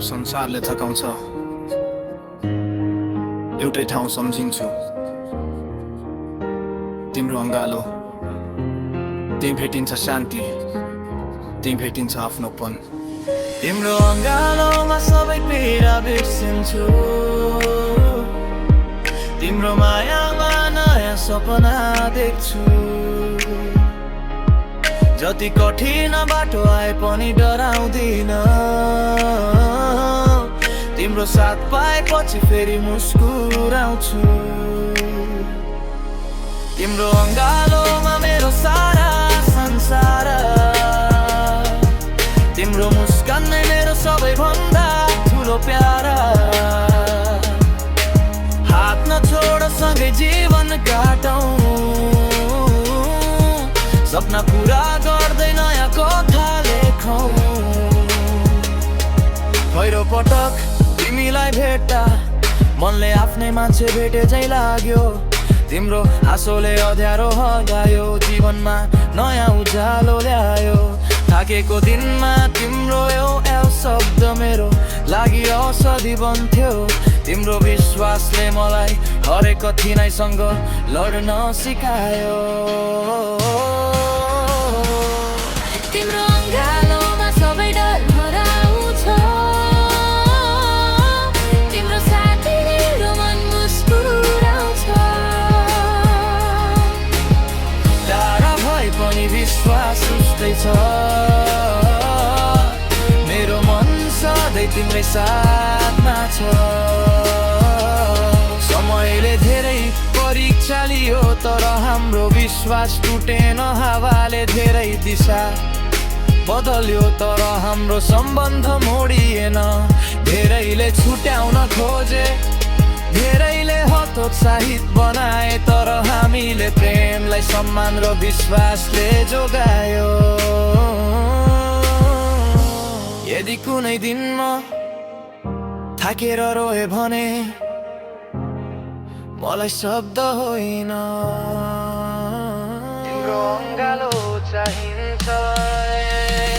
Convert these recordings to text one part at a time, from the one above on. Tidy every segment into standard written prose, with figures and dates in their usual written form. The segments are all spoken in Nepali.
जब संसारले थकाउँछ एउटै ठाउँ सम्झिन्छु तिम्रो अङ्गालो। त्यही भेटिन्छ शान्ति, त्यही भेटिन्छ आफ्नोपन। तिम्रो अङ्गालोमा सबै पीडा बिर्सिन्छु, तिम्रो मायामा नयाँ सपना देख्छु। जति कठिन बाटो आए पनि डराउँदिन, तिम्रो साथ पाएपछि फेरि मुस्कुराउँछु। तिम्रो अङ्गालोमा मेरो सारा संसार, तिम्रो मुस्कान नै मेरो सबैभन्दा ठुलो प्यार। हात नछोड सँगै जीवन काटौँ, सपना पुरा गर्दै नयाँ कथा लेखौँ। पहिलो पटक तिमीलाई भेट्दा मनले आफ्नै मान्छे भेटे झै लाग्यो। तिम्रो हाँसोले अँध्यारो हगायो, जीवनमा नयाँ उज्यालो ल्यायो। थाकेको दिनमा तिम्रो एउ शब्द मेरो लागि औषधि बन्थ्यो। तिम्रो विश्वासले मलाई हरेक कठिनाइसँग लड्न सिकायो। तिम्रो अङ्गालोमा सबै डर हराउँछ, तिम्रो साथी मेरो मन मुस्कुराउँछ। टाढा भए पनि विश्वास उस्तै छ, मेरो मन सधैँ तिम्रै साथमा छ। समयले धेरै परीक्षा लियो तर हाम्रो विश्वास टुटेन। हावाले धेरै दिशा बदल्यो तर हाम्रो सम्बन्ध मोडिएन। धेरैले छुट्याउन खोजे, धेरैले हतोत्साहित बनाए, तर हामीले प्रेमलाई सम्मान र विश्वासले जोगायो। यदि कुनै दिन म थाकेर रोए भने मलाई शब्द होइन, तिम्रो अङ्गालो चाहिन्छ।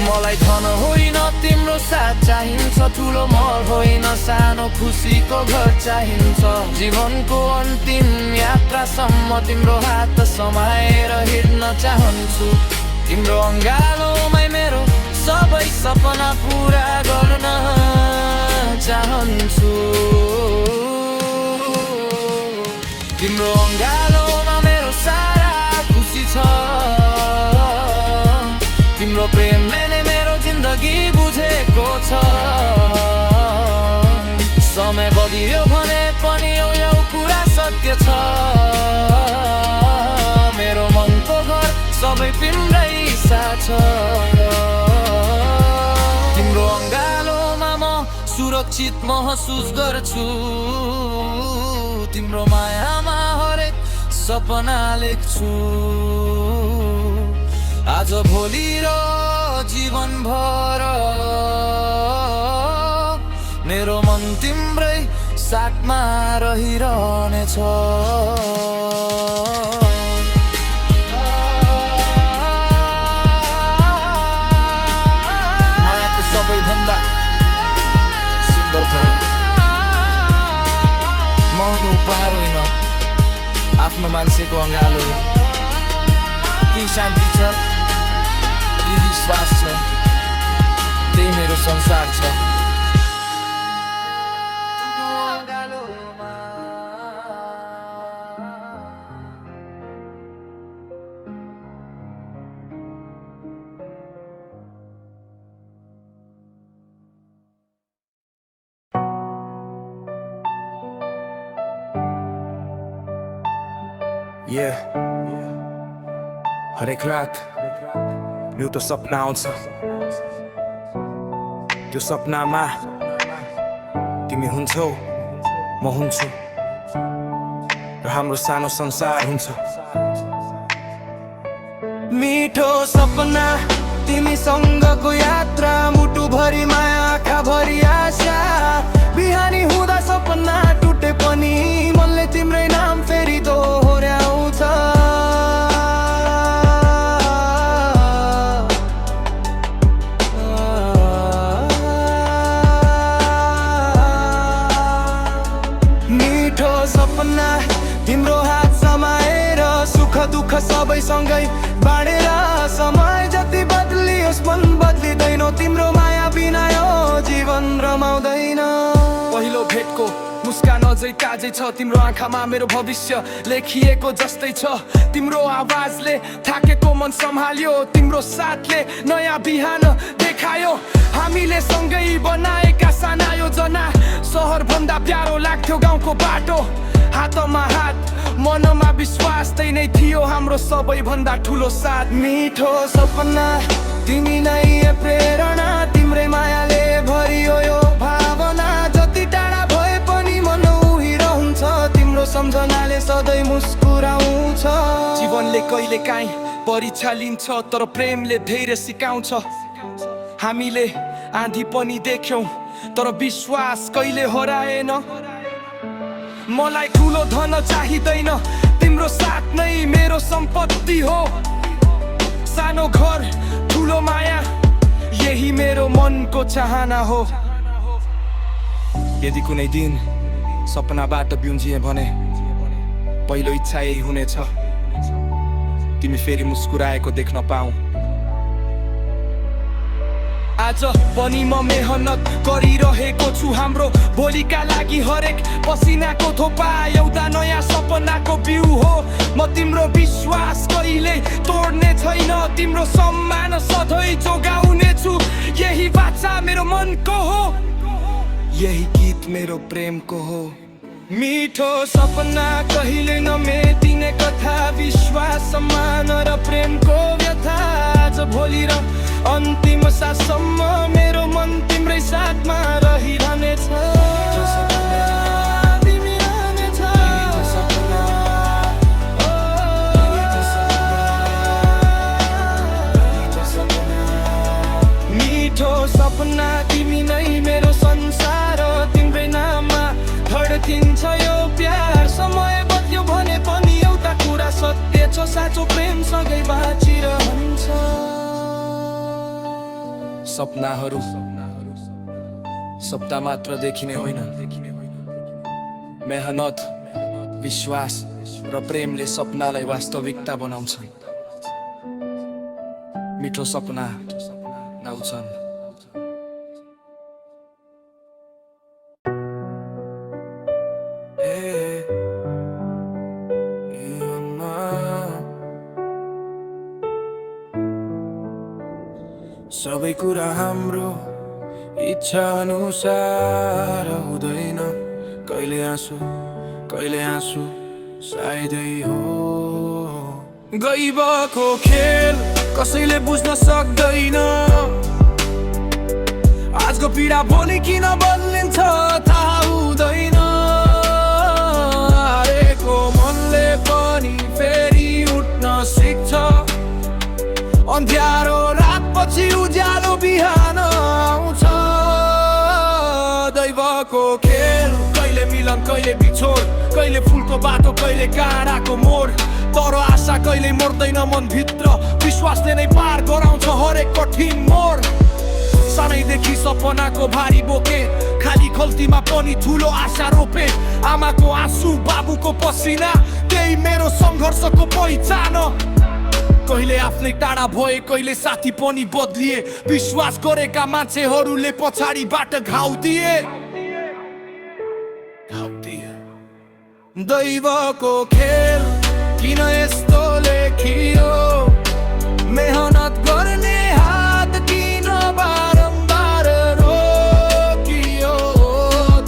मलाई धन होइन तिम्रो साथ चाहिन्छ, ठुलो महल होइन सानो खुसीको घर चाहिन्छ। जीवनको अन्तिम यात्रासम्म तिम्रो हात समाएर हिँड्न चाहन्छु। तिम्रो अङ्गालोमै मेरो सबै सपना पुरा गर्न चाहन्छु। तिम्रो अङ्गालोमा मेरो सारा खुसी छ, तिम्रो प्रेमले नै मेरो जिन्दगी बुझेको छ। समय बदलियो भने पनि यो कुरा सत्य छ, मेरो मनको घर सबै तिम्रै साथ छ। तिम्रो अङ्गालोमा म सुरक्षित महसुस गर्छु, तिम्रो मायामा हरेक सपना लेख्छु। आज भोलि र जीवनभर मेरो मन तिम्रै साथमा रहिरहनेछ। मायाको सबैभन्दा सुन्दर थर महँगो उपहार होइन आफ्नो मान्छेको अङ्गालो। के शान्ति छ, के विश्वास छ, त्यही मेरो संसार छ। हरेक रात एउटा सपना आउँछ, त्यो सपनामा तिमी हुन्छौ, म हुन्छु र हाम्रो सानो संसार हुन्छ। मिठो सपना तिमीसँगको यात्रा, मुटुभरि माया आँखाभरि आशा। बिहानी हुँदा सपना टुटे पनि मनले तिम्रै नाम फेरि दोहोऱ्याउँछ। सबैसँगै बाँडेर समय जति बदलियोस् मन बदलिँदैन तिम्रो माया बिना यो जीवन रमाउँदैन पहिलो भेटको मुस्कान अझै ताजै छ तिम्रो आँखामा मेरो भविष्य लेखिएको जस्तै छ तिम्रो आवाजले थाकेको मन सम्हाल्यो तिम्रो साथले नयाँ बिहान देखायो हामीले सँगै बनाएका साना योजना सहर भन्दा प्यारो लाग्थ्यो गाउँको बाटो हातमा हात मनमा विश्वास त्यही नै थियो हाम्रो सबैभन्दा ठुलो साथ मिठो सपना तिमी नै प्रेरणा तिम्रै मायाले भरियो यो भावना जति टाढा भए पनि मन उहिरहन्छ तिम्रो सम्झनाले सधैँ मुस्कुराउँछ जीवनले कहिले काहीँ परीक्षा लिन्छ तर प्रेमले धेरै सिकाउँछ हामीले आँधी पनि देख्यौं तर विश्वास कहिले हराएन मलाई ठुलो धन चाहिँदैन तिम्रो साथ नै मेरो सम्पत्ति हो सानो घर ठुलो माया यही मेरो मनको चाहना हो यदि कुनै दिन सपनाबाट बिउजिए भने पहिलो इच्छा यही हुनेछ तिमी फेरि मुस्कुराएको देख्न पाऊ आज पनि म मेहनत गरिरहेको छु हाम्रो भोलिका लागि हरेक पसिनाको थोपा एउटा नयाँ सपनाको बिउ हो म तिम्रो विश्वास कहिले तोड्ने छैन तिम्रो सम्मान सधैँ जोगाउने छु यही बाचा मेरो मनको हो यही गीत मेरो प्रेमको हो मिठो सपना कहिले नमेटिने कथा विश्वास सम्मान र प्रेमको व्यथा आज भोलि र अन्तिम सासम्म मेरो मन तिम्रै साथमा रहिरहनेछ मिठो सपना तिमी नै मेरो संसार तिम्रै नाममा धड्किन्छ यो प्यार समय बद्ल्यो भने पनि एउटा कुरा सत्य छ साँचो प्रेम सँगै बाँचिरहन्छ सपनाहरू सपना मात्र देखिने होइन मेहनत विश्वास र प्रेमले सपनालाई वास्तविकता बनाउँछन् मिठो सपना आउँछन् सबै कुरा हाम्रो इच्छा अनुसार हुँदैन कहिले आँसु सायदै हो गइबको खेल कसैले बुझ्न सक्दैन आजको पीडा भोलि किन बदलिन्छ थाहा हुँदैन हारेको मनले पनि फेरि उठ्न सिक्छ अन्ध्यारो पछि उज्यालो बिहान आउँछ दैवको खेल कहिले मिलन कहिले बिछोड कहिले फुलको बाटो कहिले काँडाको मोड तर आशा कहिले मर्दैन मनभित्र विश्वासले नै पार गराउँछ हरेक कठिन मोड सानैदेखि सपनाको भारी बोके खाली खल्तीमा पनि ठुलो आशा रोपे आमाको आँसु बाबुको पसिना त्यही मेरो सङ्घर्षको पहिचान कहिले आफ्नै टाढा भए कहिले साथी पनि बदलिए विश्वास गरेका मान्छेहरूले पछाडिबाट घाउ दिए दैवको खेल किन यस्तो लेखियो मेहनत गर्ने हात किन बारम्बार रोकियो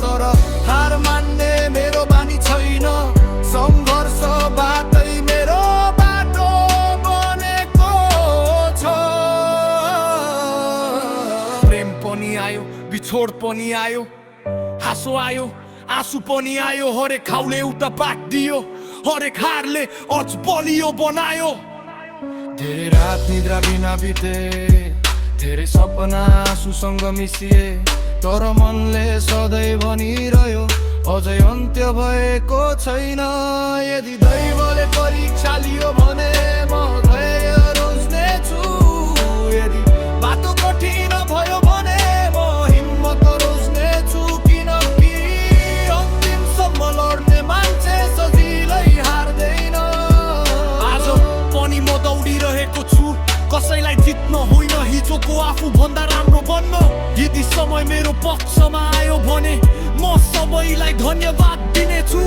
तर हार मान्ने मेरो बानी छैन सङ्घर्षबाटै मेरो बाटो बनेको छ प्रेम पनि आयो बिछोड पनि आयो हाँसो आयो आँसु पनि आयो हरेक घाउले एउटा बात दियो हरेक हारले अझ बलियो बनायो धेरै रात निद्रा बिना बिते धेरै सपना आँसुसँग मिसिए तर मनले सधैँ भनिरह्यो अझै अन्त्य भएको छैन यदि दैवले परीक्षा लियो भने म धैर्य रोज्ने छु यदि बाटो कठिन भयो भने म हिम्मत रोज्ने छु किनकि अन्तिमसम्म लड्ने मान्छे सजिलै हार्दैन आज आफूभन्दा राम्रो बन्न यदि समय मेरो पक्षमा आयो भने म सबैलाई धन्यवाद दिनेछु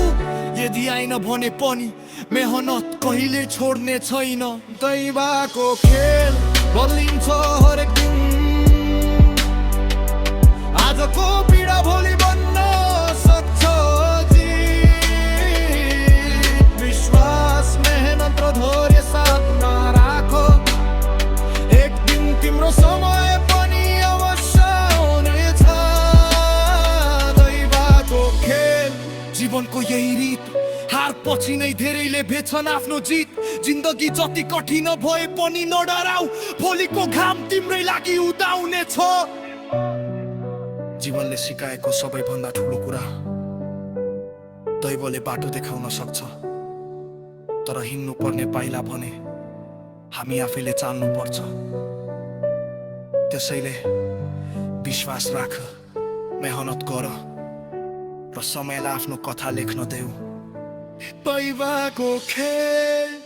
यदि आइन भने पनि मेहनत कहिले छोड्ने छैन दैवाको खेल बदलिन्छ हरेक दिन आजको पीडा भोलि बन्न सक्छ जी विश्वास मेहनत र धैर्य साथमा राखो एक दिन तिम्रो समय पनि अवश्य हुनेछ दैवाको खेल जीवनको यही रीत हार पछि नै धेरैले भेट्छन् आफ्नो जित जिन्दगी जति कठिन भए पनि नडराऊ भोलिको घाम तिम्रै लागि उदाउने छ जीवनले सिकाएको सबैभन्दा ठुलो कुरा दैवले बाटो देखाउन सक्छ तर हिँड्नु पर्ने पाइला भने हामी आफैले चाल्नु पर्छ त्यसैले विश्वास राख मेहनत गर र समयलाई आफ्नो कथा लेख्न देऊ दैवाको खेल